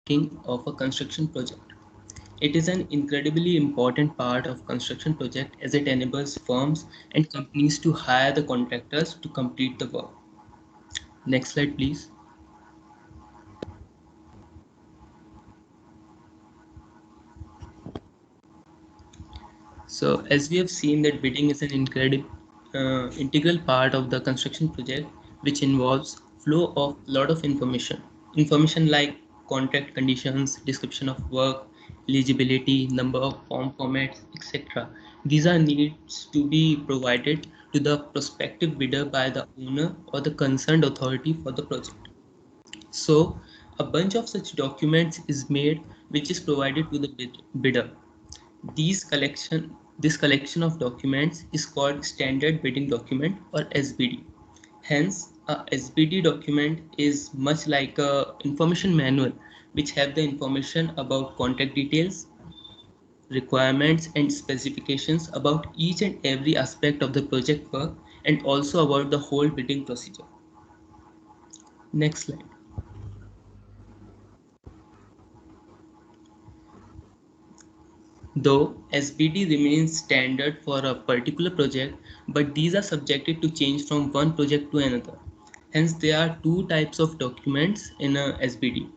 of a construction project. It is an incredibly important part of construction project as it enables firms and companies to hire the contractors to complete the work. Next slide, please. So as we have seen that bidding is an incredible integral part of the construction project, which involves flow of lot of information like contract conditions, description of work, eligibility, number of form formats, etc. These are needs to be provided to the prospective bidder by the owner or the concerned authority for the project. So a bunch of such documents is made which is provided to the bidder. This collection of documents is called Standard Bidding Document or SBD. Hence, a SBD document is much like a information manual which have the information about contract details, requirements and specifications about each and every aspect of the project work and also about the whole bidding procedure. Next slide. Though SBD remains standard for a particular project, but these are subjected to change from one project to another. Hence, there are two types of documents in a SBD.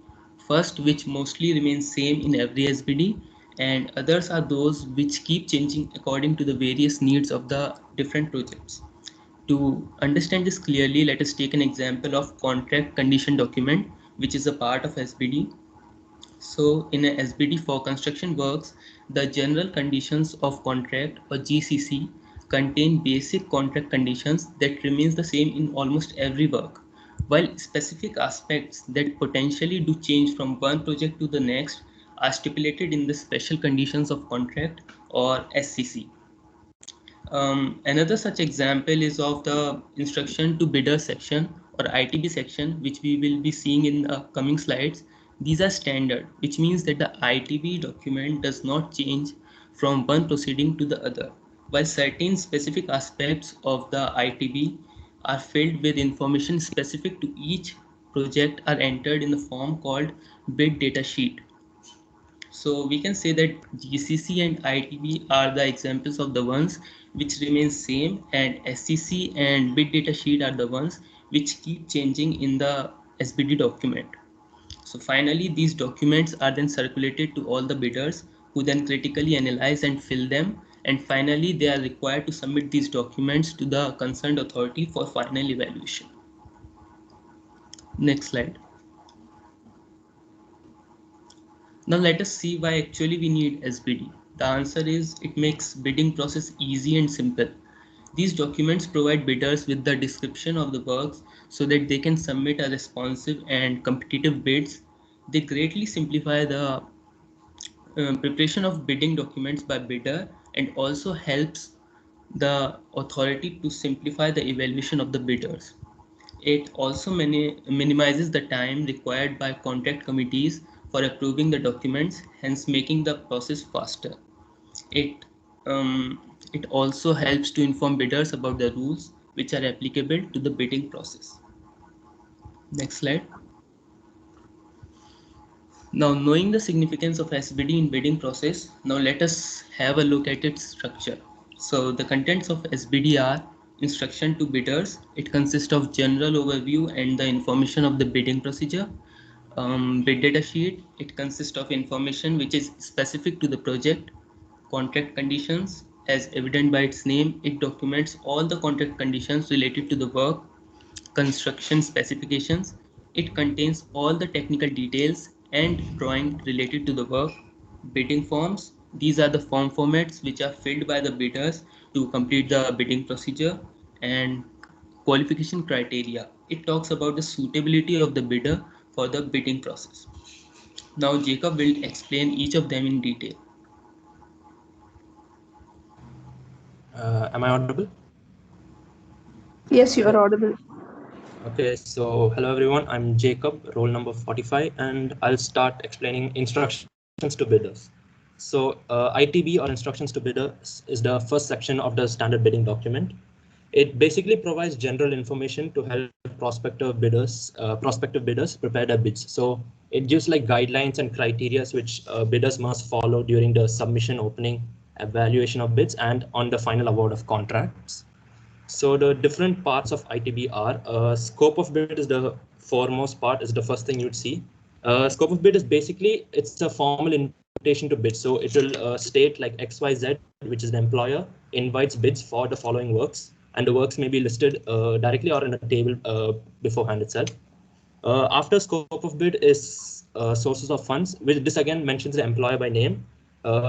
First, which mostly remains same in every SBD, and others are those which keep changing according to the various needs of the different projects. To understand this clearly, let us take an example of contract condition document, which is a part of SBD. So in a SBD for construction works, the general conditions of contract or GCC contain basic contract conditions that remains the same in almost every work, while specific aspects that potentially do change from one project to the next are stipulated in the special conditions of contract or SCC. Another such example is of the instruction to bidder section or ITB section, which we will be seeing in the coming slides. These are standard, which means that the ITB document does not change from one proceeding to the other, while certain specific aspects of the ITB are filled with information specific to each project are entered in the form called bid data sheet. So we can say that GCC and ITB are the examples of the ones which remain same, and SCC and bid data sheet are the ones which keep changing in the SBD document. So finally, these documents are then circulated to all the bidders who then critically analyze and fill them. And finally, they are required to submit these documents to the concerned authority for final evaluation. Next slide. Now let us see why actually we need SBD. The answer is it makes bidding process easy and simple. These documents provide bidders with the description of the works so that they can submit a responsive and competitive bids. They greatly simplify the preparation of bidding documents by bidder and also helps the authority to simplify the evaluation of the bidders. It also minimizes the time required by contract committees for approving the documents, hence making the process faster. It, it also helps to inform bidders about the rules which are applicable to the bidding process. Next slide. Now, knowing the significance of SBD in bidding process, now let us have a look at its structure. So the contents of SBD are instruction to bidders. It consists of general overview and the information of the bidding procedure. Bid data sheet, it consists of information which is specific to the project. Contract conditions, as evident by its name, it documents all the contract conditions related to the work. Construction specifications, it contains all the technical details and drawing related to the work. Bidding forms, these are the form formats which are filled by the bidders to complete the bidding procedure. And qualification criteria, it talks about the suitability of the bidder for the bidding process. Now Jacob will explain each of them in detail. Am I audible? Yes, you are audible. Okay, so hello everyone, I'm Jacob, roll number 45, and I'll start explaining instructions to bidders. So ITB or instructions to bidders is the first section of the standard bidding document. It basically provides general information to help prospective bidders prepare their bids. So it gives like guidelines and criteria which bidders must follow during the submission, opening, evaluation of bids, and on the final award of contracts. So the different parts of ITB are scope of bid is the foremost part, is the first thing you'd see. Scope of bid is basically, it's a formal invitation to bid. So it will state like XYZ, which is the employer, invites bids for the following works, and the works may be listed directly or in a table beforehand itself. After scope of bid is sources of funds, which this again mentions the employer by name.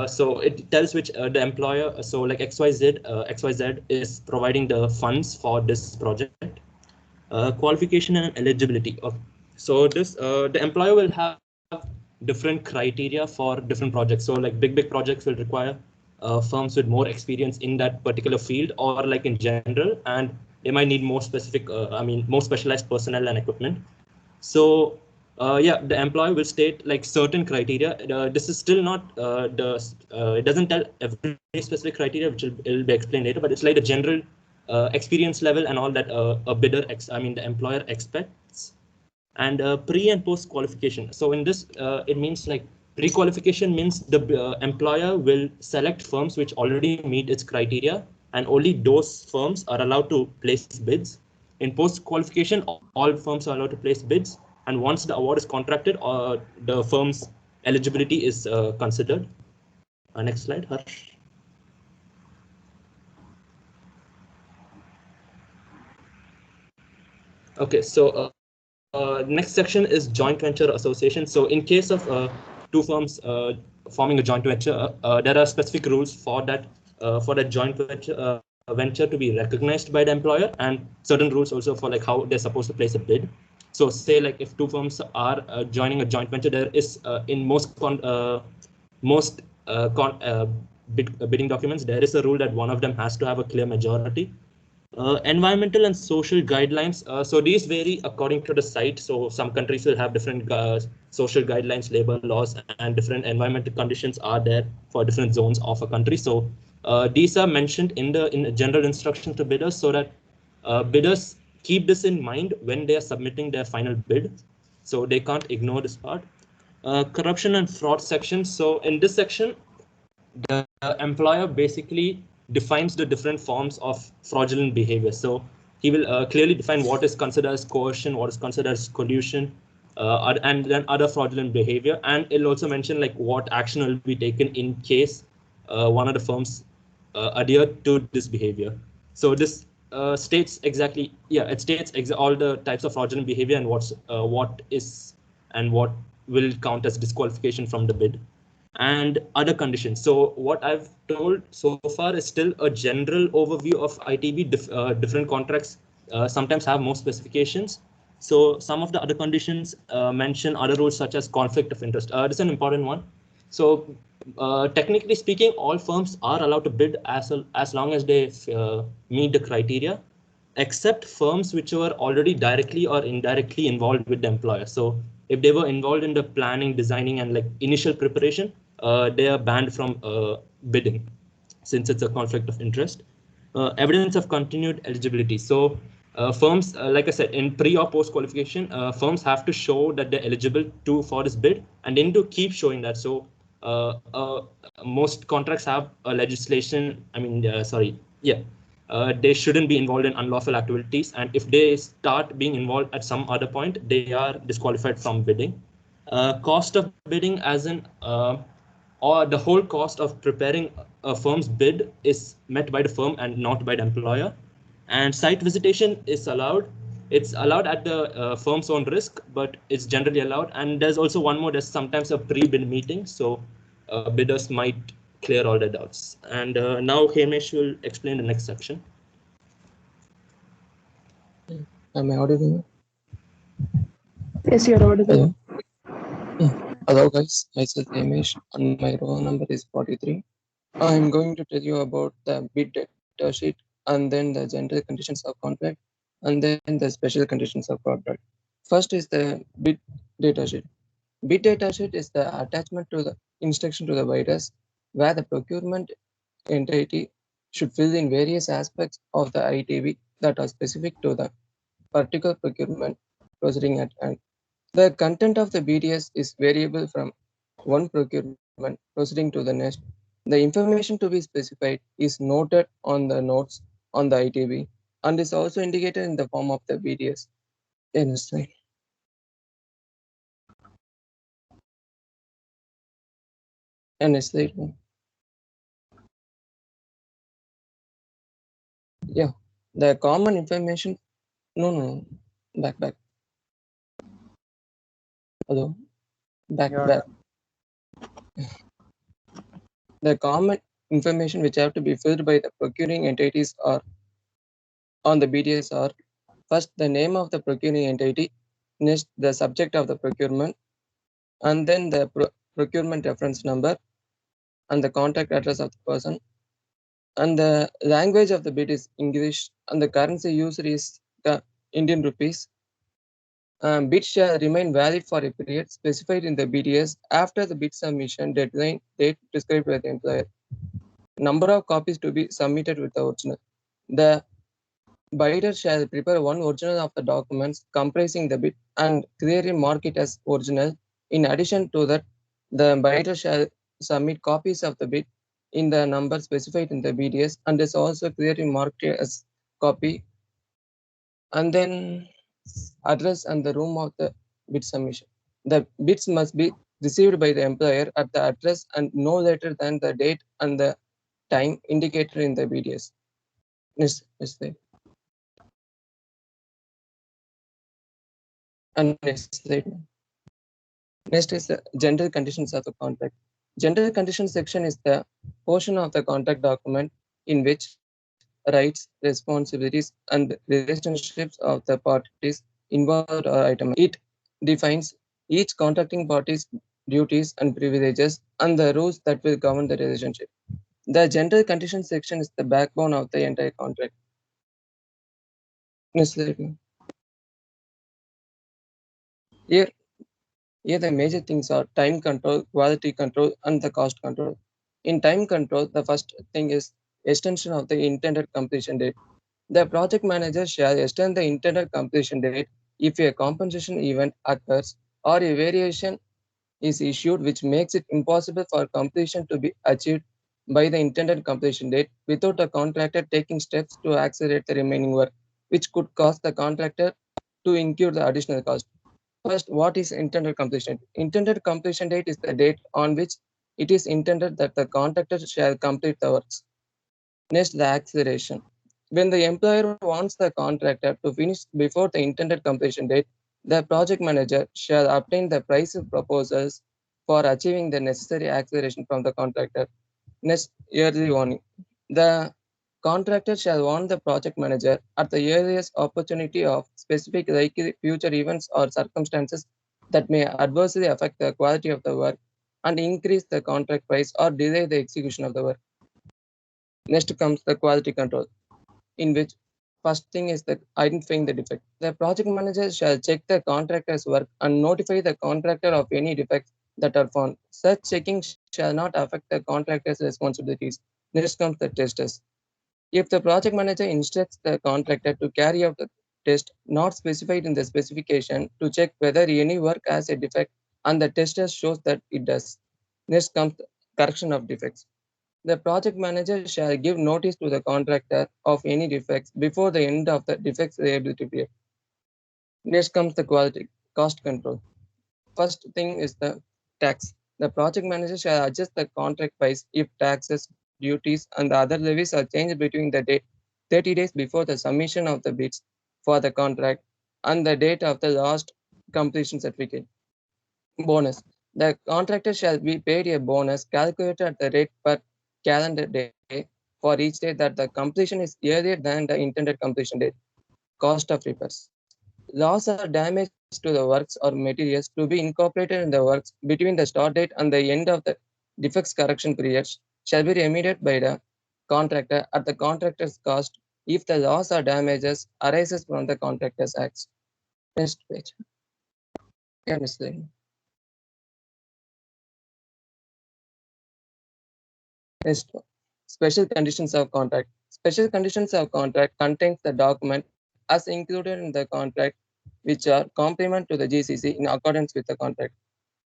So it tells which the employer, so like XYZ is providing the funds for this project. Qualification and eligibility. So this the employer will have different criteria for different projects. So like big projects will require firms with more experience in that particular field, or like in general, and they might need more specific, more specialized personnel and equipment. So yeah, the employer will state like certain criteria. This is still not it doesn't tell every specific criteria, which will be explained later, but it's like a general experience level and all that the employer expects. And pre and post qualification. So in this, it means like pre-qualification means the employer will select firms which already meet its criteria, and only those firms are allowed to place bids. In post qualification, all firms are allowed to place bids, and once the award is contracted, the firm's eligibility is considered. Next slide, Harsh. Okay, so next section is joint venture association. So in case of two firms forming a joint venture, there are specific rules for that joint venture to be recognized by the employer, and certain rules also for like how they're supposed to place a bid. So say like if two firms are joining a joint venture, there is in most bidding documents, there is a rule that one of them has to have a clear majority. Environmental and social guidelines. So these vary according to the site. So some countries will have different social guidelines, labor laws, and different environmental conditions are there for different zones of a country. So these are mentioned in the general instructions to bidders, so that bidders keep this in mind when they are submitting their final bid. So they can't ignore this part. Corruption and fraud section. So in this section, the employer basically defines the different forms of fraudulent behavior. So he will clearly define what is considered as coercion, what is considered as collusion, and then other fraudulent behavior. And it'll also mention like what action will be taken in case one of the firms adhere to this behavior. So this states exactly, yeah, it states all the types of fraudulent behavior and what is and what will count as disqualification from the bid, and other conditions. So what I've told so far is still a general overview of ITB. Different contracts sometimes have more specifications. So some of the other conditions mention other rules such as conflict of interest. This is an important one. So technically speaking, all firms are allowed to bid as long as they meet the criteria, except firms which were already directly or indirectly involved with the employer. So if they were involved in the planning, designing, and like initial preparation, they are banned from bidding, since it's a conflict of interest. Evidence of continued eligibility. So firms, like I said, in pre or post qualification, firms have to show that they're eligible for this bid, and they need to keep showing that. So most contracts have a legislation. They shouldn't be involved in unlawful activities, and if they start being involved at some other point, they are disqualified from bidding. Cost of bidding, as in or the whole cost of preparing a firm's bid is met by the firm and not by the employer. And site visitation is allowed. It's allowed at the firm's own risk, but it's generally allowed. And there's also one more, there's sometimes a pre-bid meeting, so bidders might clear all the doubts. And now Hamish will explain the next section. Am I audible? Yes, you're audible. Hello guys, myself Hamish and my roll number is 43. I'm going to tell you about the bid data sheet and then the general conditions of contract and then the special conditions of contract. First is the bid data sheet. Bid data sheet is the attachment to the instruction to the bidders where the procurement entity should fill in various aspects of the ITB that are specific to the particular procurement proceeding at hand. The content of the BDS is variable from one procurement proceeding to the next. The information to be specified is noted on the notes on the ITB and is also indicated in the form of the BDS. Next slide. Next slide. Yeah, the common information. No. Back. Hello. Back. The common information which have to be filled by the procuring entities are on the BDS are first the name of the procuring entity, next the subject of the procurement, and then the procurement reference number and the contact address of the person, and the language of the bid is English and the currency used is the Indian rupees. Bid shall remain valid for a period specified in the BDS after the bid submission deadline date prescribed by the employer. Number of copies to be submitted with the original. The bidder shall prepare one original of the documents comprising the bid and clearly mark it as original. In addition to that, the bidder shall submit copies of the bid in the number specified in the BDS and is also clearly marked as copy. And then address and the room of the bid submission. The bids must be received by the employer at the address and no later than the date and the time indicated in the BDS. Next slide. And next slide. Next is the general conditions of the contract. General conditions section is the portion of the contract document in which rights, responsibilities, and relationships of the parties involved are itemized. It defines each contracting party's duties and privileges and the rules that will govern the relationship. The general conditions section is the backbone of the entire contract. Next slide. Here the major things are time control, quality control, and the cost control. In time control, the first thing is extension of the intended completion date. The project manager shall extend the intended completion date if a compensation event occurs or a variation is issued which makes it impossible for completion to be achieved by the intended completion date without the contractor taking steps to accelerate the remaining work, which could cause the contractor to incur the additional cost. First, what is intended completion date? Intended completion date is the date on which it is intended that the contractor shall complete the works. Next, the acceleration. When the employer wants the contractor to finish before the intended completion date, the project manager shall obtain the price proposals for achieving the necessary acceleration from the contractor. Next, yearly warning. The contractor shall warn the project manager at the earliest opportunity of specific likely future events or circumstances that may adversely affect the quality of the work and increase the contract price or delay the execution of the work. Next comes the quality control, in which first thing is the identifying the defect. The project manager shall check the contractor's work and notify the contractor of any defects that are found. Such checking shall not affect the contractor's responsibilities. Next comes the testers. If the project manager instructs the contractor to carry out the test not specified in the specification to check whether any work has a defect and the tester shows that it does. Next comes the correction of defects. The project manager shall give notice to the contractor of any defects before the end of the defects liability period. Next comes the quality cost control. First thing is the tax. The project manager shall adjust the contract price if taxes, duties, and the other levies are changed between the date 30 days before the submission of the bids for the contract and the date of the last completion certificate. Bonus. The contractor shall be paid a bonus calculated at the rate per calendar day for each day that the completion is earlier than the intended completion date. Cost of repairs. Loss or damage to the works or materials to be incorporated in the works between the start date and the end of the defects correction periods shall be remedied by the contractor at the contractor's cost if the loss or damages arises from the contractor's acts. Next page. Next slide. Next. special conditions of contract. Special conditions of contract contains the document as included in the contract which are complement to the GCC in accordance with the contract.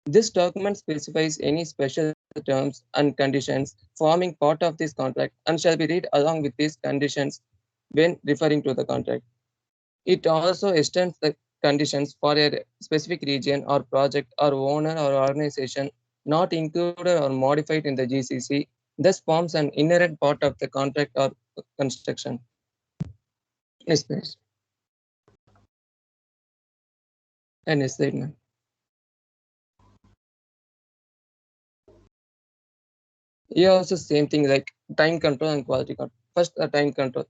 This document specifies any special terms and conditions forming part of this contract and shall be read along with these conditions when referring to the contract. It also extends the conditions for a specific region or project or owner or organization not included or modified in the GCC, thus forms an inherent part of the contract or construction. Yes, please. And yes, statement. Here also same thing like time control and quality control. First, the time control.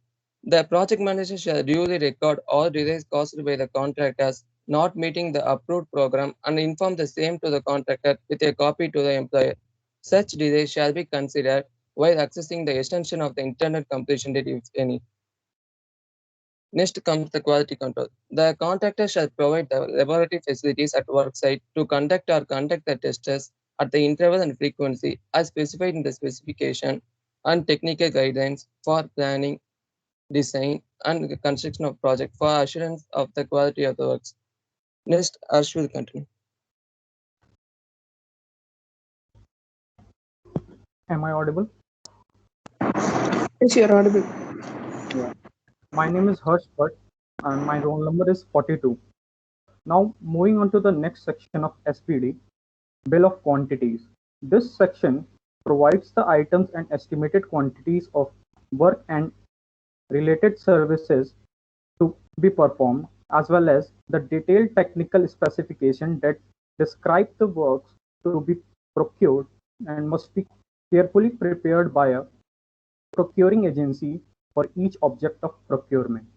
The project manager shall duly record all delays caused by the contractors not meeting the approved program and inform the same to the contractor with a copy to the employer. Such delays shall be considered while accessing the extension of the intended completion date if any. Next comes the quality control. The contractor shall provide the laboratory facilities at work site to conduct or conduct the tests at the interval and frequency as specified in the specification and technical guidelines for planning, design, and construction of project for assurance of the quality of the works. Next, Arsh will continue. Am I audible? Yes, you're audible. Yeah. My name is Harsh Bhatt and my roll number is 42. Now moving on to the next section of SPD, Bill of Quantities. This section provides the items and estimated quantities of work and related services to be performed, as well as the detailed technical specification that describe the works to be procured and must be carefully prepared by a procuring agency for each object of procurement.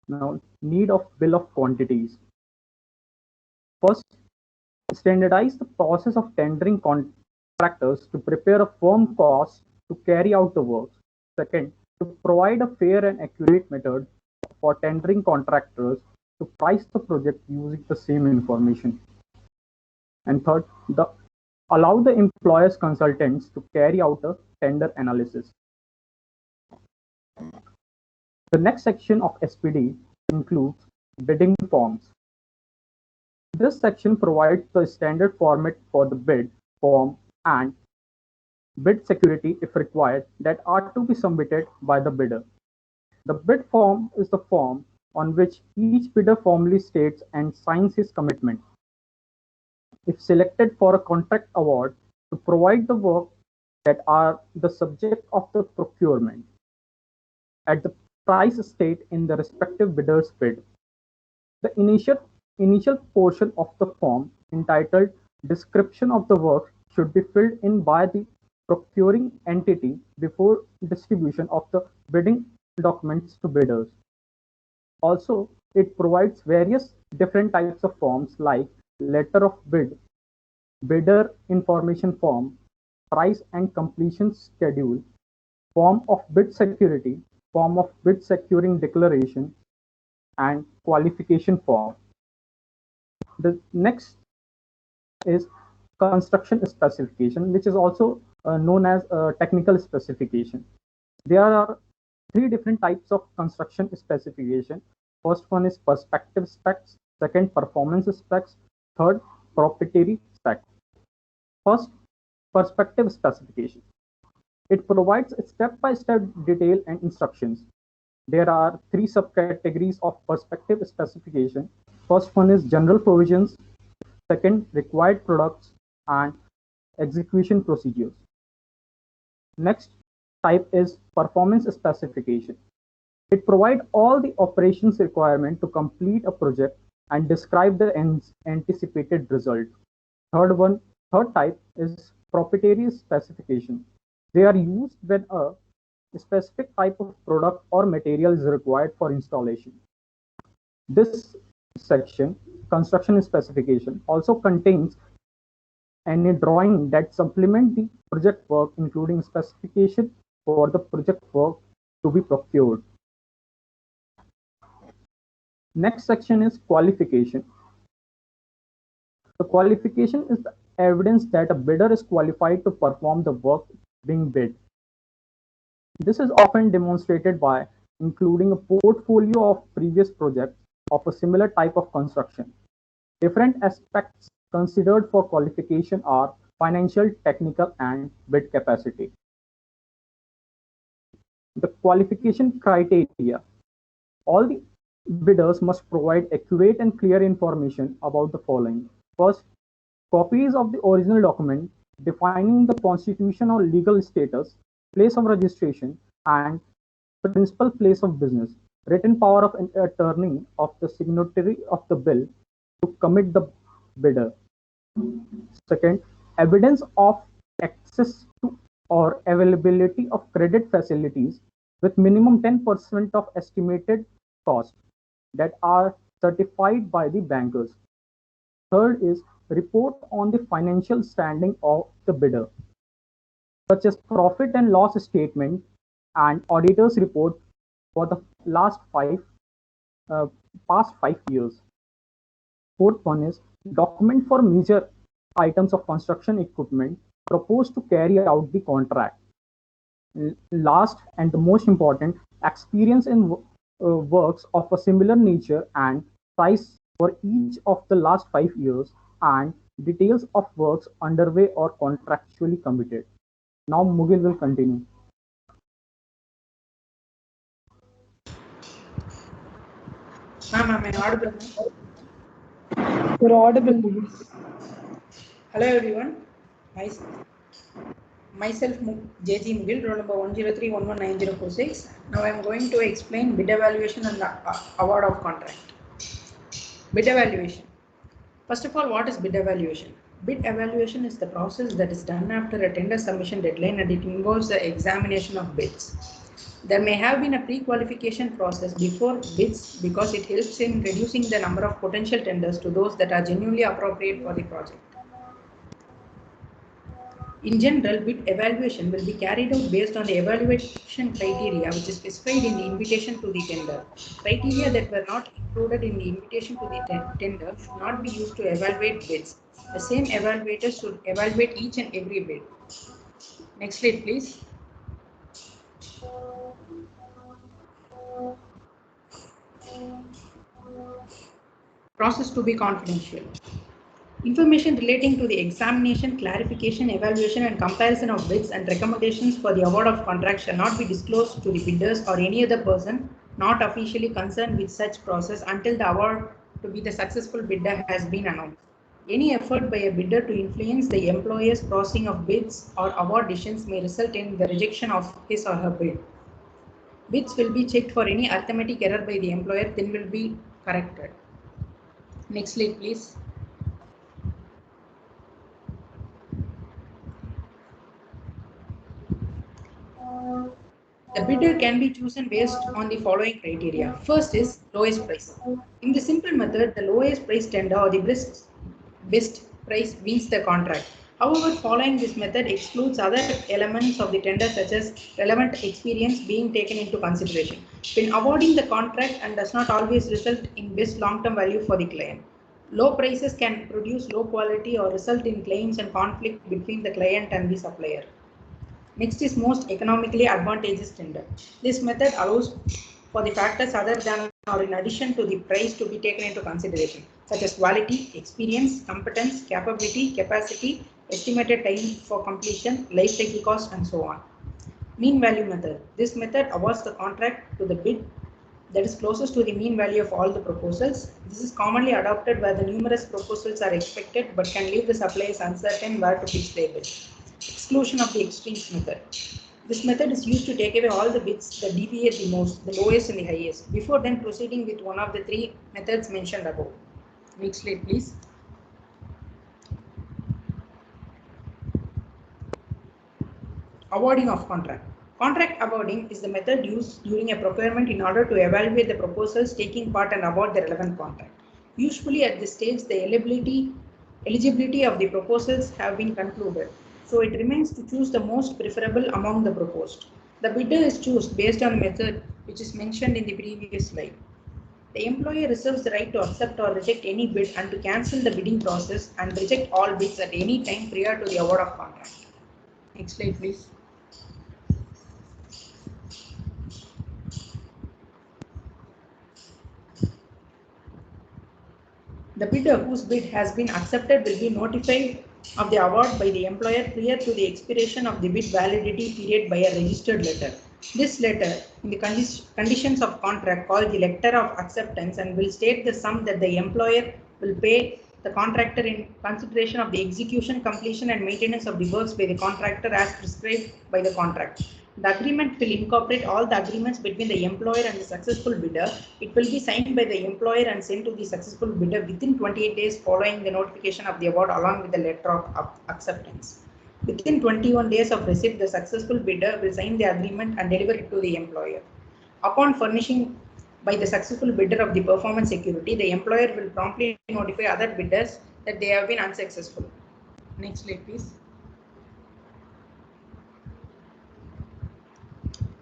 Now, need of bill of quantities. First, standardize the process of tendering contractors to prepare a firm cost to carry out the work. Second, to provide a fair and accurate method for tendering contractors to price the project using the same information. And third, allow the employer's consultants to carry out a tender analysis. The next section of SPD includes bidding forms. This section provides the standard format for the bid form and bid security, if required, that are to be submitted by the bidder. The bid form is the form on which each bidder formally states and signs his commitment, if selected for a contract award, to provide the work that are the subject of the procurement at the price state in the respective bidder's bid. The initial portion of the form, entitled Description of the Work, should be filled in by the procuring entity before distribution of the bidding documents to bidders. Also, it provides various different types of forms like letter of bid, bidder information form, price and completion schedule, form of bid security, form of bid securing declaration, and qualification form. The next is construction specification, which is also known as technical specification. There are three different types of construction specification. First one is perspective specs, second performance specs, third proprietary spec. First, perspective specification. It provides step-by-step detail and instructions. There are three subcategories of perspective specification. First one is general provisions, second required products, and execution procedures. Next type is performance specification. It provides all the operations requirement to complete a project and describe the anticipated result. Third type is proprietary specification. They are used when a specific type of product or material is required for installation. This section, construction specification, also contains any drawing that supplement the project work, including specification for the project work to be procured. Next section is qualification. The qualification is the evidence that a bidder is qualified to perform the work being bid. This is often demonstrated by including a portfolio of previous projects of a similar type of construction. Different aspects considered for qualification are financial, technical, and bid capacity. The qualification criteria. All the bidders must provide accurate and clear information about the following. First, copies of the original document defining the constitution or legal status, place of registration, and principal place of business, written power of an attorney of the signatory of the bill to commit the bidder. Second, evidence of access to or availability of credit facilities with minimum 10% of estimated cost that are certified by the bankers. Third is report on the financial standing of the bidder, such as profit and loss statement and auditor's report for the past 5 years. Fourth one is document for major items of construction equipment proposed to carry out the contract. Last and the most important, experience in works of a similar nature and size for each of the last 5 years, and details of works underway or contractually committed. Now Mugil will continue. Ma'am, am I audible? You're audible, Mugil. Hello everyone. Myself JG Mugil, roll number 103119046. Now I am going to explain bid evaluation and award of contract. Bid evaluation. First of all, what is bid evaluation? Bid evaluation is the process that is done after a tender submission deadline, and it involves the examination of bids. There may have been a pre-qualification process before bids because it helps in reducing the number of potential tenders to those that are genuinely appropriate for the project. In general, bid evaluation will be carried out based on the evaluation criteria which is specified in the invitation to the tender. Criteria that were not included in the invitation to the tender should not be used to evaluate bids. The same evaluators should evaluate each and every bid. Next slide, please. Process to be confidential. Information relating to the examination, clarification, evaluation, and comparison of bids and recommendations for the award of contract shall not be disclosed to the bidders or any other person not officially concerned with such process until the award to be the successful bidder has been announced. Any effort by a bidder to influence the employer's processing of bids or award decisions may result in the rejection of his or her bid. Bids will be checked for any arithmetic error by the employer, then will be corrected. Next slide, please. The bidder can be chosen based on the following criteria. First is lowest price. In the simple method, the lowest price tender or the best price wins the contract. However, following this method excludes other elements of the tender such as relevant experience being taken into consideration when awarding the contract and does not always result in best long-term value for the client. Low prices can produce low quality or result in claims and conflict between the client and the supplier. Next is most economically advantageous tender. This method allows for the factors other than or in addition to the price to be taken into consideration, such as quality, experience, competence, capability, capacity, estimated time for completion, life cycle cost, and so on. Mean value method. This method awards the contract to the bid that is closest to the mean value of all the proposals. This is commonly adopted where the numerous proposals are expected but can leave the suppliers uncertain where to pitch their bid. Exclusion of the extremes method. This method is used to take away all the bids that deviate the most, the lowest and the highest, before then proceeding with one of the three methods mentioned above. Next slide, please. Awarding of contract. Contract awarding is the method used during a procurement in order to evaluate the proposals taking part and award the relevant contract. Usually at this stage, the eligibility of the proposals have been concluded. So it remains to choose the most preferable among the proposed. The bidder is chosen based on the method which is mentioned in the previous slide. The employer reserves the right to accept or reject any bid and to cancel the bidding process and reject all bids at any time prior to the award of contract. Next slide, please. The bidder whose bid has been accepted will be notified of the award by the employer prior to the expiration of the bid validity period by a registered letter. This letter, in the conditions of contract, called the letter of acceptance, and will state the sum that the employer will pay the contractor in consideration of the execution, completion, and maintenance of the works by the contractor as prescribed by the contract. The agreement will incorporate all the agreements between the employer and the successful bidder. It will be signed by the employer and sent to the successful bidder within 28 days following the notification of the award along with the letter of acceptance. Within 21 days of receipt, the successful bidder will sign the agreement and deliver it to the employer. Upon furnishing by the successful bidder of the performance security, the employer will promptly notify other bidders that they have been unsuccessful. Next slide, please.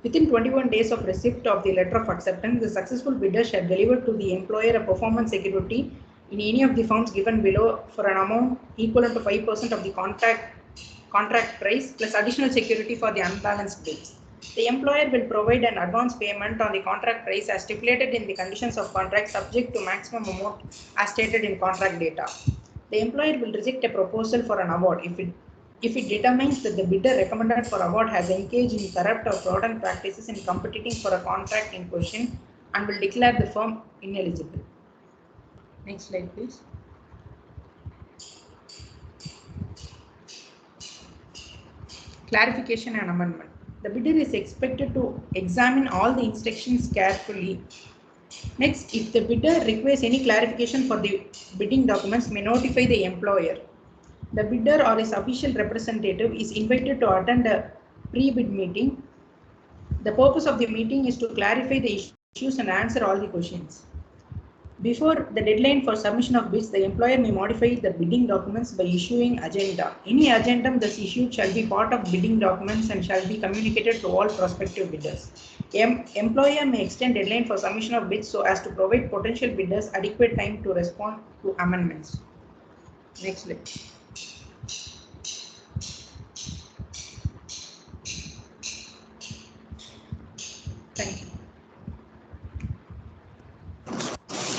Within 21 days of receipt of the letter of acceptance, the successful bidder shall deliver to the employer a performance security in any of the forms given below for an amount equivalent to 5% of the contract price plus additional security for the unbalanced bids. The employer will provide an advance payment on the contract price as stipulated in the conditions of contract subject to maximum amount as stated in contract data. The employer will reject a proposal for an award if it determines that the bidder recommended for award has engaged in corrupt or fraudulent practices in competing for a contract in question and will declare the firm ineligible. Next slide, please. Clarification and amendment. The bidder is expected to examine all the instructions carefully. Next, if the bidder requires any clarification for the bidding documents, may notify the employer. The bidder or his official representative is invited to attend a pre-bid meeting. The purpose of the meeting is to clarify the issues and answer all the questions. Before the deadline for submission of bids, the employer may modify the bidding documents by issuing agenda. Any addendum thus issued shall be part of bidding documents and shall be communicated to all prospective bidders. Employer may extend deadline for submission of bids so as to provide potential bidders adequate time to respond to amendments. Next slide. Thank you.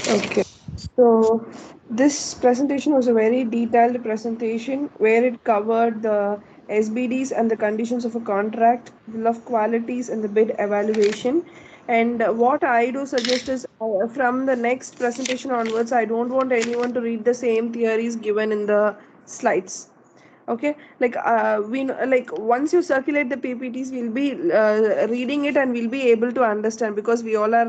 Okay. So this presentation was a very detailed presentation where it covered the SBDs and the conditions of a contract, bill of qualities, and the bid evaluation. And what I do suggest is from the next presentation onwards, I don't want anyone to read the same theories given in the slides. Okay, like once you circulate the PPTs, we'll be reading it and we'll be able to understand, because we all are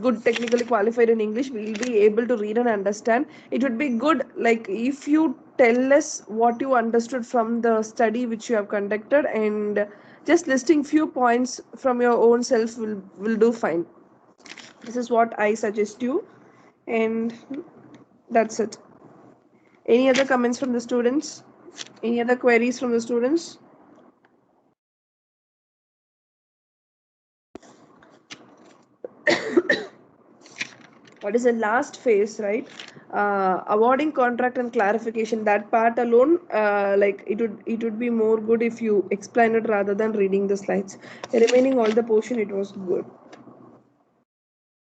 good technically qualified in English. We'll be able to read and understand. It would be good, like, if you tell us what you understood from the study which you have conducted, and just listing few points from your own self will do fine. This is what I suggest you, and that's it. Any other comments from the students? Any other queries from the students? What is the last phase, right? Awarding contract and clarification. That part alone, like it would be more good if you explain it rather than reading the slides. The remaining all the portion, it was good.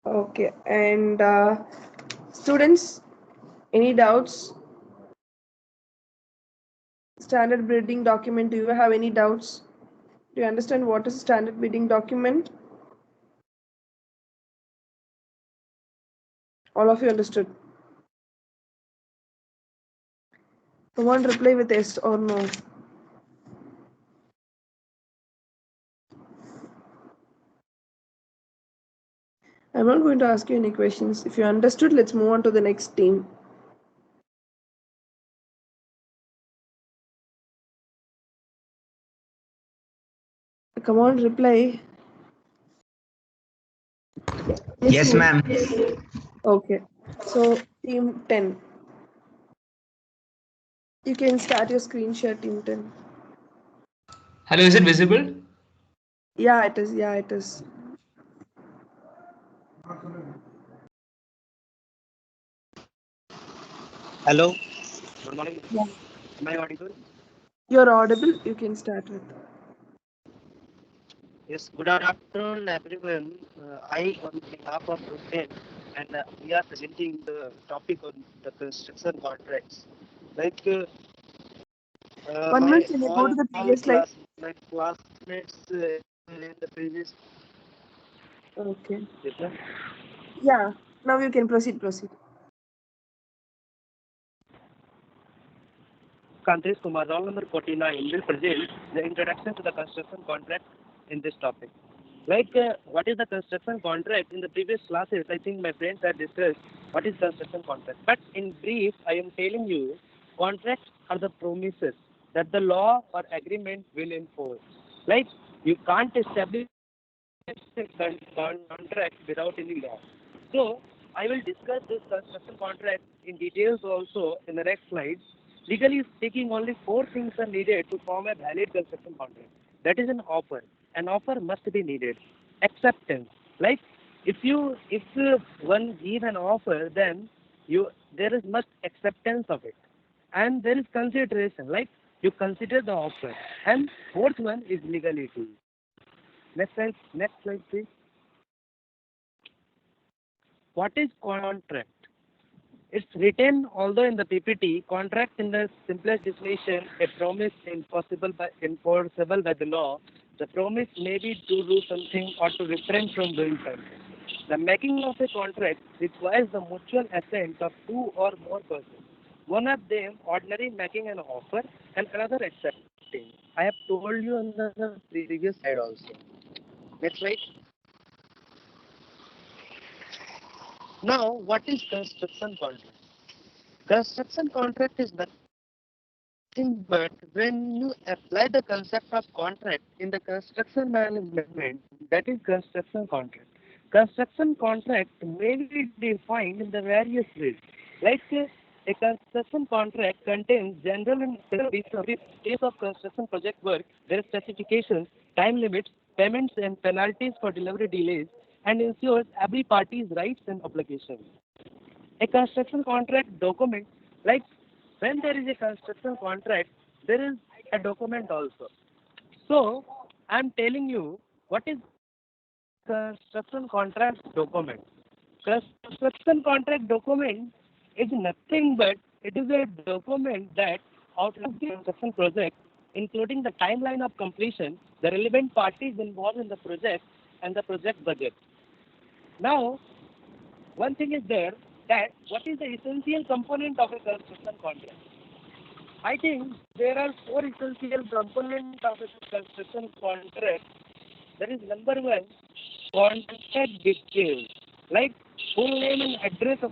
Okay, and students, any doubts? Standard bidding document, do you have any doubts? Do you understand what is a standard bidding document? All of you understood? Come on, reply with yes or no. I'm not going to ask you any questions. If you understood, let's move on to the next team. Come on, reply. Yes, ma'am. Okay. So, team 10. You can start your screen share, team 10. Hello, is it visible? Yeah, it is. Yeah, it is. Hello. Good morning. Yeah. Am I audible? You're audible. You can start with. Yes. Good afternoon, everyone. I, on behalf of Rupen, and we are presenting the topic on the construction contracts. Like One my minute, can you go all to the all previous slide? my classmates in the previous. Okay. Yes, sir. Yeah. Now you can proceed. Kantesh Kumar, roll number 49, will present the introduction to the construction contract in this topic. Like, what is the construction contract? In the previous classes, I think my friends had discussed what is construction contract. But in brief, I am telling you, contracts are the promises that the law or agreement will enforce. Like, you can't establish a contract without any law. So, I will discuss this construction contract in details also in the next slides. Legally speaking, only four things are needed to form a valid construction contract. That is an offer. An offer must be needed. Acceptance. Like if one give an offer, then there is much acceptance of it, and there is consideration. Like you consider the offer. And fourth one is legality. Next slide, please. What is contract? It's written, although in the PPT, contract in the simplest definition, a promise enforceable by the law. The promise may be to do something or to refrain from doing something. The making of a contract requires the mutual assent of two or more persons. One of them ordinarily making an offer and another accepting. I have told you on the previous slide also. Next slide. Now, what is construction contract? Construction contract is nothing but when you apply the concept of contract in the construction management, that is construction contract. Construction contract may be defined in the various ways. Like a construction contract contains general and specific stage of construction project work, their specifications, time limits, payments and penalties for delivery delays, and ensures every party's rights and obligations. A construction contract document, like when there is a construction contract, there is a document also. So I'm telling you what is construction contract document. Construction contract document is nothing but it is a document that outlines the construction project, including the timeline of completion, the relevant parties involved in the project, and the project budget. Now, one thing is there that what is the essential component of a construction contract? I think there are four essential components of a construction contract. That is number one, contract details, like full name and address of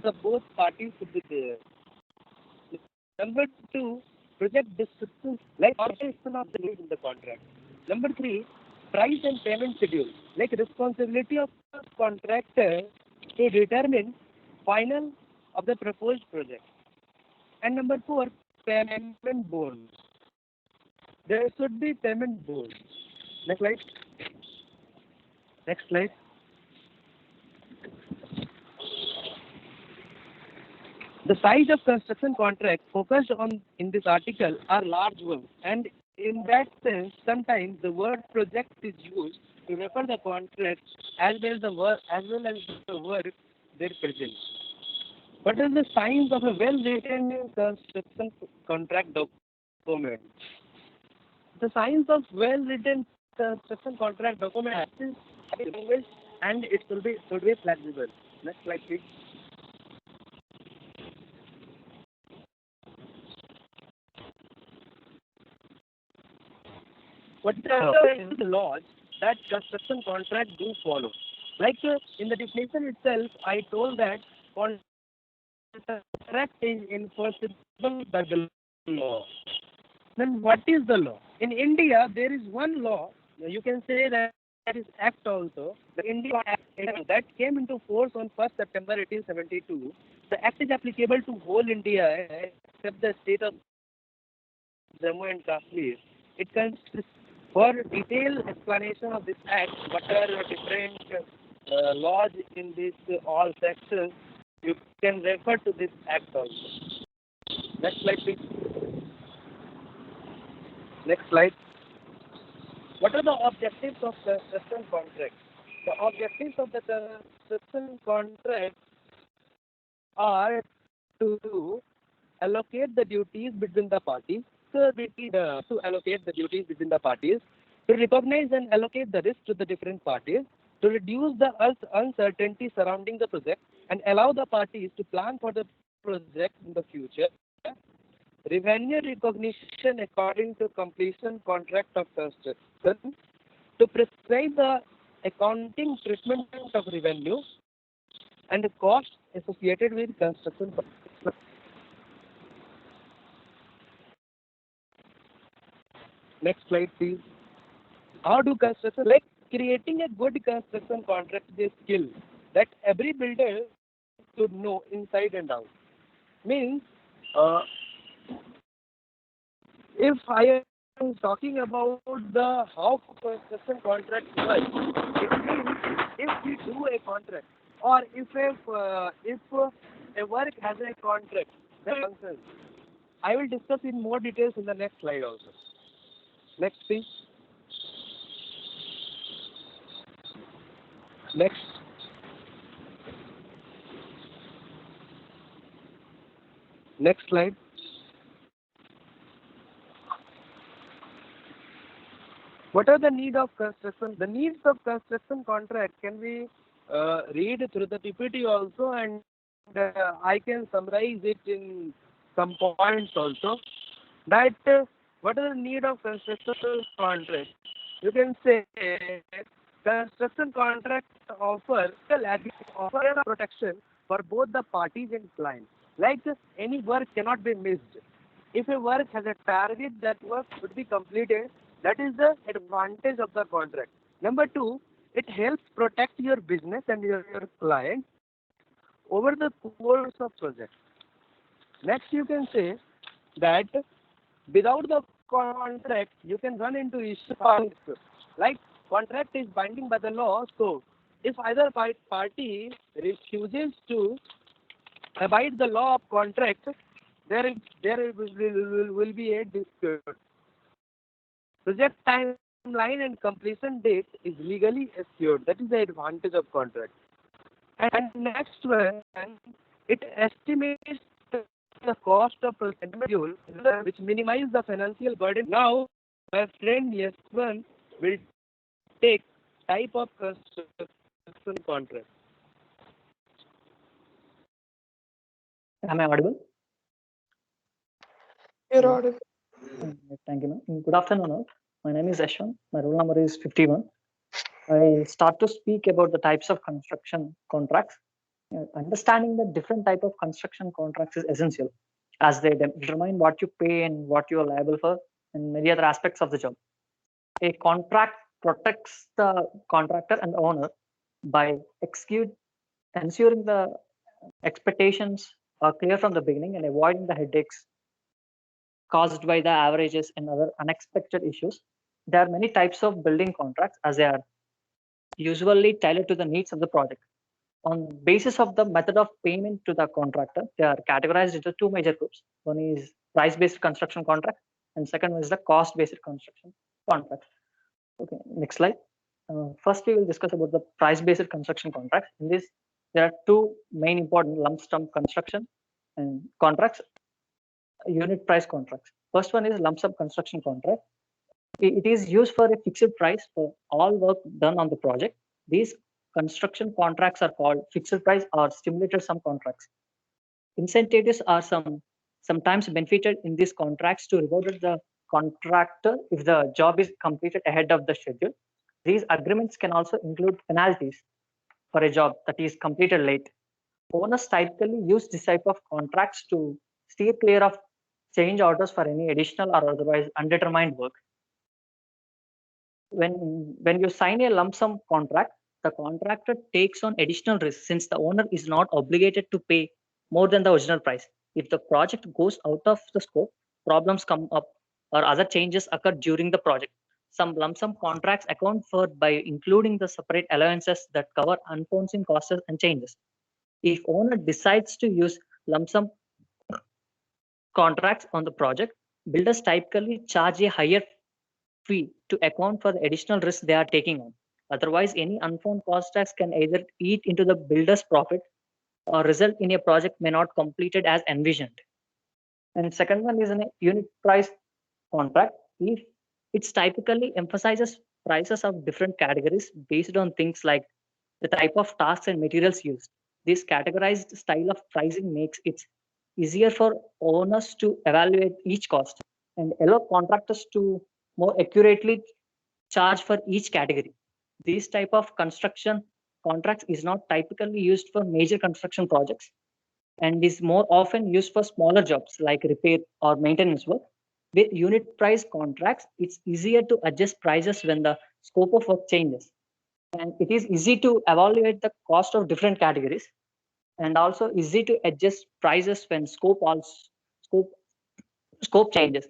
the both parties should be there. Number two, project description, like operation of the lead in the contract. Number three, price and payment schedule, like responsibility of the contractor to determine final of the proposed project. And number four, payment bonds. There should be payment bonds. Next slide. Next slide. The size of construction contract focused on in this article are large ones, and in that sense, sometimes the word project is used to refer the contract as well as the work they present. What is the signs of a well-written construction contract document? The signs of well-written construction contract document is language and it should be flexible. Next slide, please. What are the laws that construction contract do follow? Like in the definition itself, I told that contract is enforceable by the law. Then what is the law? In India, there is one law. You can say that is Act also. The India Act that came into force on 1st September 1872. The Act is applicable to whole India except the state of Jammu and Kashmir. It consists for detailed explanation of this Act, what are different laws in these all sections, you can refer to this act also. Next slide, please. Next slide. What are the objectives of construction contract? The objectives of the construction contract are to allocate the duties between the parties, to allocate the duties between the parties, to recognize and allocate the risk to the different parties, to reduce the uncertainty surrounding the project and allow the parties to plan for the project in the future, revenue recognition according to completion contract of construction, to prescribe the accounting treatment of revenue and the costs associated with construction. Next slide, please. How do construction, like creating a good construction contract is a skill that every builder should know inside and out. Means, if I am talking about the how construction contract works, it means if we do a contract or if a work has a contract, then I will discuss in more details in the next slide also. Next, please. Next. Next slide. What are the needs of construction? The needs of construction contract can be read through the PPT also, and I can summarize it in some points also. That what are the need of construction contract? You can say construction contract offer a protection for both the parties and client. Like any work cannot be missed. If a work has a target, that work should be completed. That is the advantage of the contract. Number two, it helps protect your business and your client over the course of project. Next, you can say that without the contract, you can run into issues. Like contract is binding by the law, so if either party refuses to abide the law of contract, there will be a dispute. Project timeline and completion date is legally assured. That is the advantage of contract. And next one, it estimates the cost of project schedule, which minimizes the financial burden. Now, my friend Yaswan will take type of construction contract. Am I audible? You're audible. Thank you, ma'am. Good afternoon, all. My name is Ashwan. My roll number is 51. I start to speak about the types of construction contracts. Understanding the different type of construction contracts is essential, as they determine what you pay and what you are liable for, and many other aspects of the job. A contract protects the contractor and the owner by ensuring the expectations are clear from the beginning and avoiding the headaches caused by the averages and other unexpected issues. There are many types of building contracts, as they are usually tailored to the needs of the project. On basis of the method of payment to the contractor, they are categorized into two major groups. One is price-based construction contract, and second one is the cost-based construction contract. Okay, next slide. First, we will discuss about the price-based construction contracts. In this, there are two main important lump sum construction and contracts, unit price contracts. First one is lump sum construction contract. It is used for a fixed price for all work done on the project. These construction contracts are called fixed price or stimulated sum contracts. Incentives are sometimes benefited in these contracts to reward the contractor if the job is completed ahead of the schedule. These agreements can also include penalties for a job that is completed late. Owners typically use this type of contracts to steer clear of change orders for any additional or otherwise undetermined work. When you sign a lump sum contract, the contractor takes on additional risk since the owner is not obligated to pay more than the original price. If the project goes out of the scope, problems come up or other changes occur during the project. some lump sum contracts account for by including the separate allowances that cover unforeseen costs and changes. If owner decides to use lump sum contracts on the project, builders typically charge a higher fee to account for the additional risk they are taking on. Otherwise, any unforeseen cost tax can either eat into the builder's profit or result in a project may not completed as envisioned. And second one is a unit price contract. If it's typically emphasizes prices of different categories based on things like the type of tasks and materials used. This categorized style of pricing makes it easier for owners to evaluate each cost and allow contractors to more accurately charge for each category. This type of construction contracts is not typically used for major construction projects and is more often used for smaller jobs like repair or maintenance work. With unit price contracts, it's easier to adjust prices when the scope of work changes. And it is easy to evaluate the cost of different categories and also easy to adjust prices when scope changes.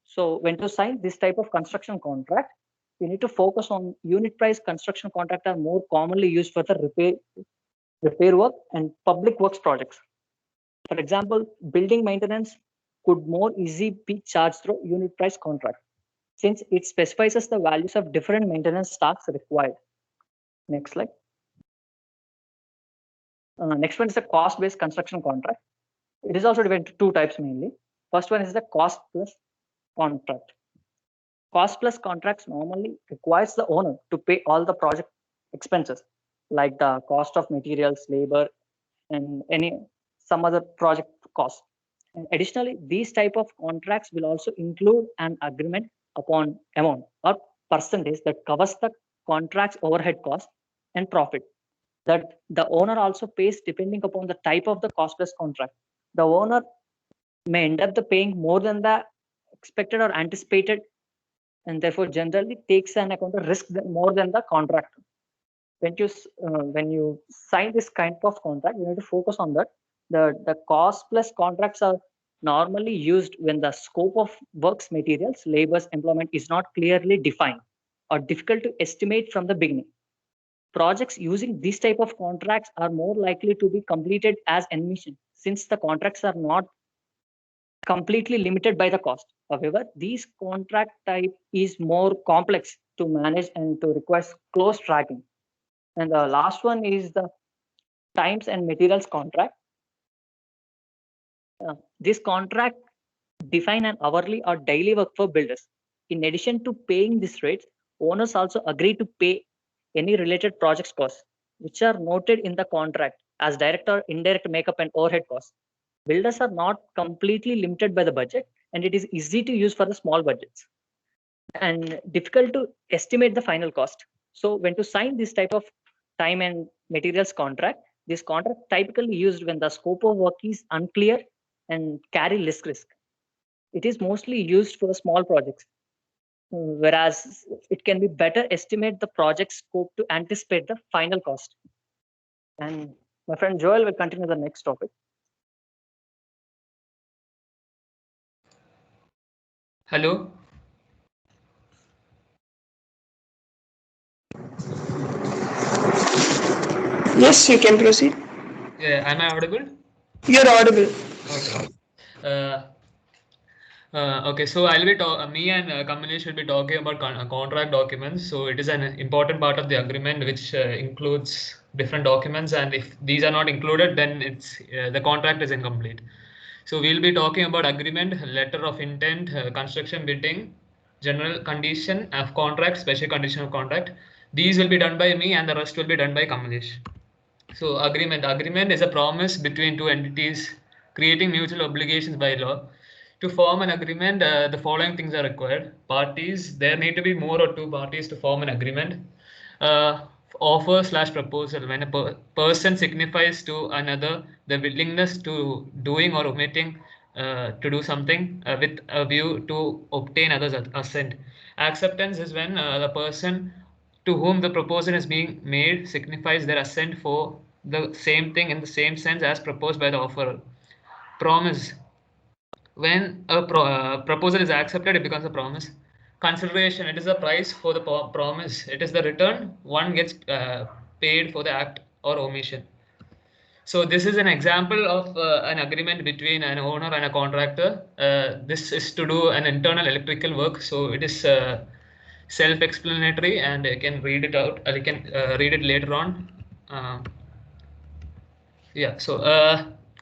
So when to sign this type of construction contract, you need to focus on unit price construction contract are more commonly used for the repair work and public works projects. For example, building maintenance could more easily be charged through unit price contract since it specifies the values of different maintenance tasks required. Next slide. Next one is the cost-based construction contract. It is also divided into two types mainly. First one is the cost plus contract. Cost plus contracts normally requires the owner to pay all the project expenses like the cost of materials, labor, and some other project cost. And additionally, these type of contracts will also include an agreement upon amount or percentage that covers the contract's overhead cost and profit that the owner also pays depending upon the type of the cost plus contract. The owner may end up paying more than the expected or anticipated and therefore generally takes an account of risk more than the contractor. When you sign this kind of contract, you need to focus on that. The cost plus contracts are normally used when the scope of works, materials, labors, employment is not clearly defined or difficult to estimate from the beginning. Projects using this type of contracts are more likely to be completed as envisioned since the contracts are not completely limited by the cost. However, this contract type is more complex to manage and to require close tracking. And the last one is the times and materials contract. This contract define an hourly or daily work for builders. In addition to paying these rates, owners also agree to pay any related projects costs, which are noted in the contract as direct or indirect makeup and overhead costs. Builders are not completely limited by the budget, and it is easy to use for the small budgets and difficult to estimate the final cost. So when to sign this type of time and materials contract, this contract typically used when the scope of work is unclear and carry less risk. It is mostly used for small projects, whereas it can be better estimate the project scope to anticipate the final cost. And my friend Joel will continue the next topic. Hello. Yes, you can proceed. Yeah, am I audible? You're audible. Okay. Okay, so I'll be me and Kamalesh will be talking about contract documents. So it is an important part of the agreement which includes different documents, and if these are not included, then it's the contract is incomplete. So we'll be talking about agreement, letter of intent, construction bidding, general condition of contract, special condition of contract. These will be done by me, and the rest will be done by Kamalesh. So agreement is a promise between two entities creating mutual obligations by law. To form an agreement, the following things are required. Parties, there need to be more or two parties to form an agreement. Offer / proposal, when a person signifies to another the willingness to doing or omitting to do something with a view to obtain others' assent. Acceptance is when the person to whom the proposal is being made signifies their assent for the same thing in the same sense as proposed by the offerer. Promise, when a proposal is accepted, it becomes a promise. consideration. It is the price for the promise. It is the return one gets paid for the act or omission. So this is an example of an agreement between an owner and a contractor. This is to do an internal electrical work. So it is self-explanatory, and I can read it out. I can read it later on. Yeah. So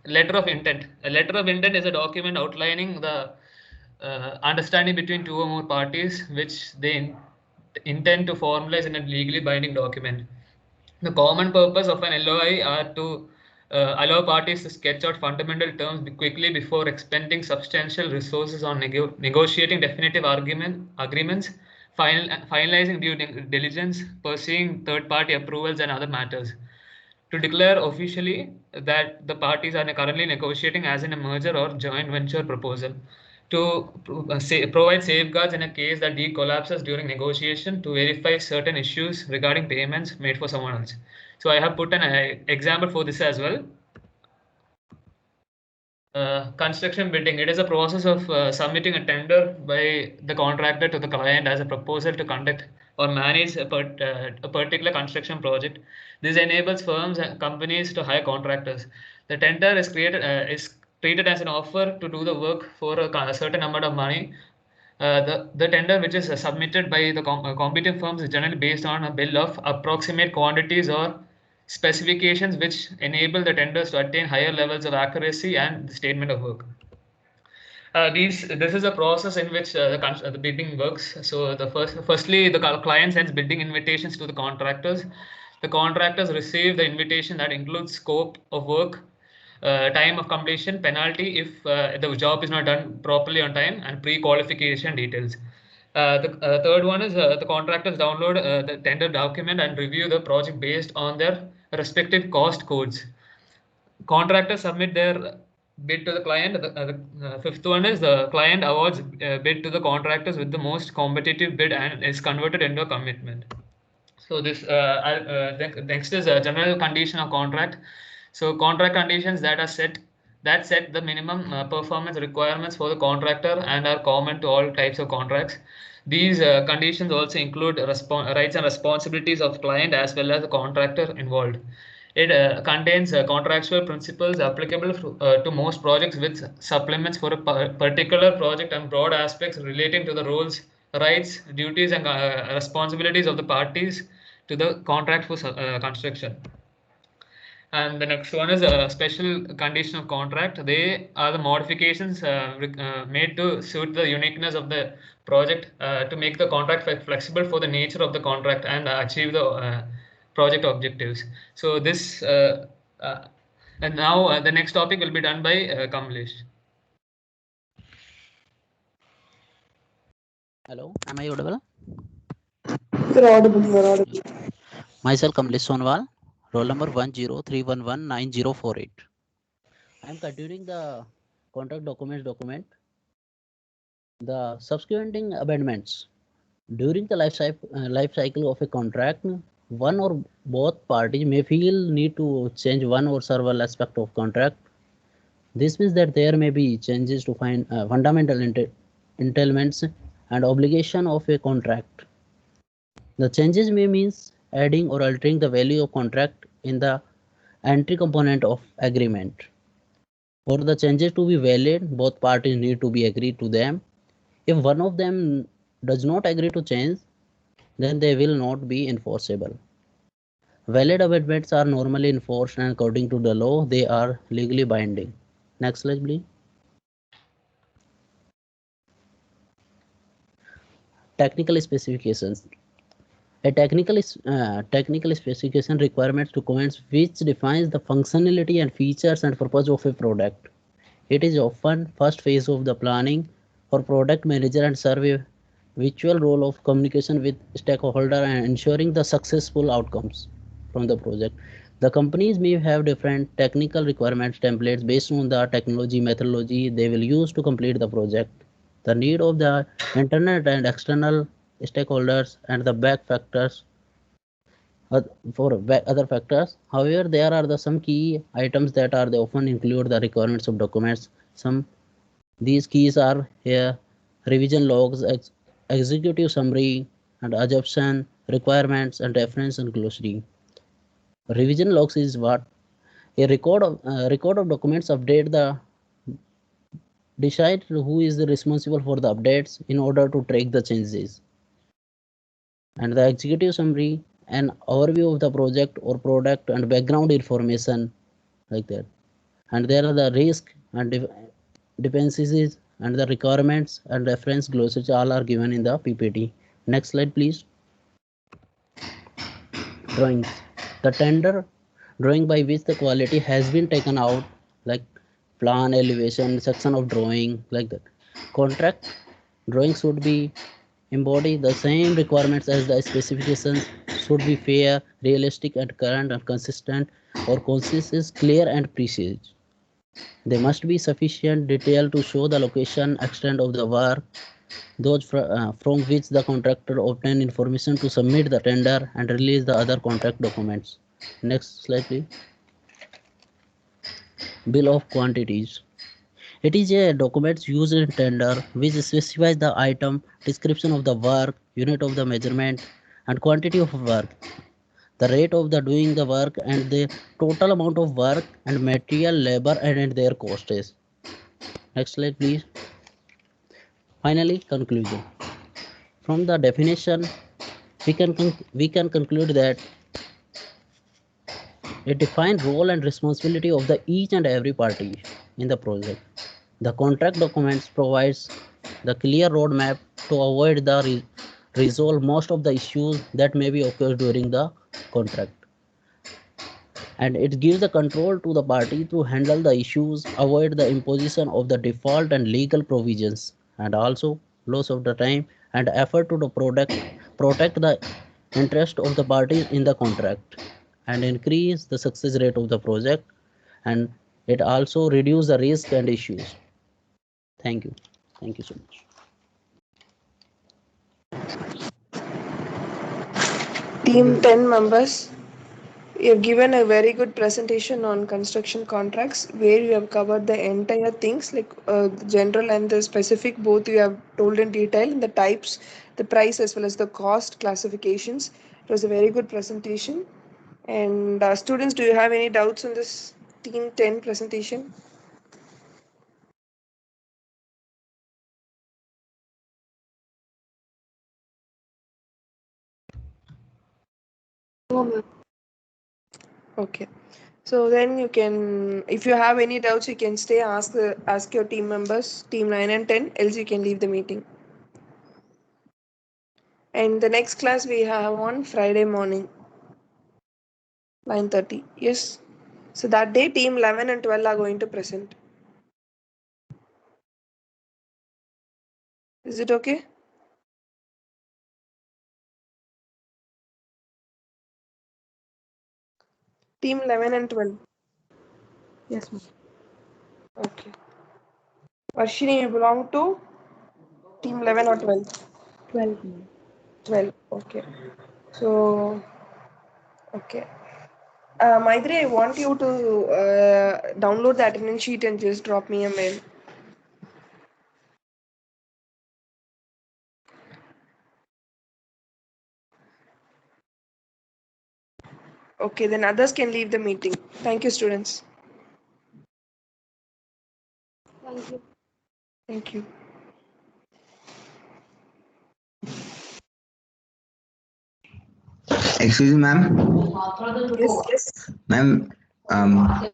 letter of intent. A letter of intent is a document outlining the understanding between two or more parties, which they intend to formalize in a legally binding document. The common purpose of an LOI are to allow parties to sketch out fundamental terms quickly before expending substantial resources on negotiating definitive agreements, finalizing due diligence, pursuing third-party approvals, and other matters. To declare officially that the parties are currently negotiating as in a merger or joint venture proposal. To provide safeguards in a case that deal collapses during negotiation, to verify certain issues regarding payments made for someone else. So I have put an example for this as well. Construction bidding. It is a process of submitting a tender by the contractor to the client as a proposal to conduct or manage a particular construction project. This enables firms and companies to hire contractors. The tender is treated as an offer to do the work for a certain amount of money. The tender, which is submitted by the competing firms, is generally based on a bill of approximate quantities or specifications which enable the tenders to attain higher levels of accuracy and the statement of work. This is a process in which the bidding works. So firstly, the client sends bidding invitations to the contractors. The contractors receive the invitation that includes scope of work, time of completion, penalty if the job is not done properly on time, and pre-qualification details. The third one is the contractors download the tender document and review the project based on their respective cost codes. Contractors submit their bid to the client. The fifth one is the client awards bid to the contractors with the most competitive bid and is converted into a commitment. So this next is a general condition of contract. So contract conditions that set the minimum performance requirements for the contractor and are common to all types of contracts. These conditions also include rights and responsibilities of client as well as the contractor involved. It contains contractual principles applicable to most projects with supplements for a particular project and broad aspects relating to the roles, rights, duties, and responsibilities of the parties to the contract for construction. And the next one is a special condition of contract. They are the modifications made to suit the uniqueness of the project to make the contract flexible for the nature of the contract and achieve the project objectives. So this and now the next topic will be done by Kamlesh. Hello, am I audible? You're audible. Myself Kamlesh Sonwal, roll number 103119048. I am continuing the contract document. The subsequent amendments. During the life cycle of a contract, one or both parties may feel need to change one or several aspects of contract. This means that there may be changes to find fundamental entitlements and obligation of a contract. The changes may means adding or altering the value of contract in the entry component of agreement. For the changes to be valid, both parties need to be agreed to them. If one of them does not agree to change, then they will not be enforceable. Valid amendments are normally enforced, and according to the law, they are legally binding. Next slide, please. Technical specifications. A technical specification requirements documents which defines the functionality and features and purpose of a product. It is often first phase of the planning for product manager and serve a virtual role of communication with stakeholder and ensuring the successful outcomes from the project. The companies may have different technical requirements templates based on the technology methodology they will use to complete the project. The need of the internal and external stakeholders and the back factors for other factors. However, there are some key items that they often include the requirements of documents. These keys are here: revision logs, executive summary and assumption, requirements and reference and glossary. Revision logs is what? A record of documents update the decide who is responsible for the updates in order to track the changes. And the executive summary, an overview of the project or product and background information like that. And there are the risk and dependencies and the requirements and reference glossaries all are given in the PPT. Next slide, please. Drawings. The tender drawing by which the quality has been taken out, like plan, elevation, section of drawing, like that. Contract drawing should be embody the same requirements as the specifications, should be fair, realistic and current and consistent, or consist clear and precise. There must be sufficient detail to show the location, extent of the work, those from which the contractor obtain information to submit the tender and release the other contract documents. Next slide, please. Bill of quantities. It is a document used in tender which specifies the item, description of the work, unit of the measurement, and quantity of work, the rate of the doing the work, and the total amount of work and material, labor, and their costs. Next slide, please. Finally, conclusion. From the definition, we can conclude that a defined role and responsibility of the each and every party in the project. The contract documents provides the clear roadmap to avoid the resolve most of the issues that may be occurred during the contract. And it gives the control to the party to handle the issues, avoid the imposition of the default and legal provisions, and also loss of the time and effort to the protect the interest of the parties in the contract and increase the success rate of the project, and it also reduce the risk and issues. Thank you. Thank you so much. Team 10 members, you have given a very good presentation on construction contracts where you have covered the entire things like the general and the specific, both you have told in detail, the types, the price as well as the cost classifications. It was a very good presentation. And students, do you have any doubts on this Team 10 presentation? Okay. So then you can, if you have any doubts, you can stay, ask your team members, team 9 and 10, else you can leave the meeting. And the next class we have on Friday morning, 9:30. Yes. So that day, team 11 and 12 are going to present. Is it okay? Team 11 and 12. Yes, ma'am. Okay. Varshini, you belong to team 11 or 12? 12. 12. Okay. So, okay. Maitri, I want you to download the attendance sheet and just drop me a mail. Okay, then others can leave the meeting. Thank you, students. Thank you. Thank you. Excuse me, ma'am. Yes. Ma'am, the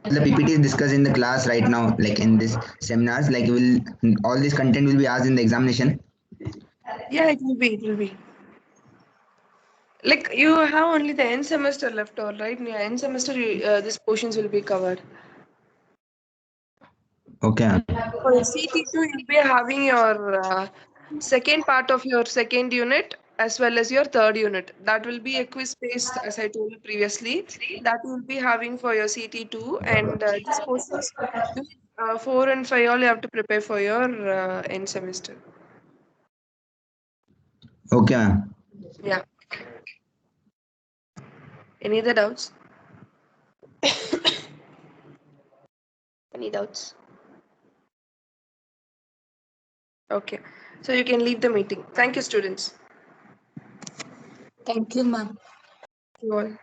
PPT is discussed in the class right now, like in this seminars, like will all this content will be asked in the examination? Yeah, it will be. It will be. Like you have only the end semester left, all right? In your end semester, these portions will be covered. Okay. For your CT2, you'll be having your second part of your second unit as well as your third unit. That will be a quiz based, as I told you previously. That you will be having for your CT2, and these portions, 4 and 5, all you have to prepare for your end semester. Okay, ma'am. Yeah. Any other doubts? Any doubts? Okay. So you can leave the meeting. Thank you, students. Thank you, ma'am. You all.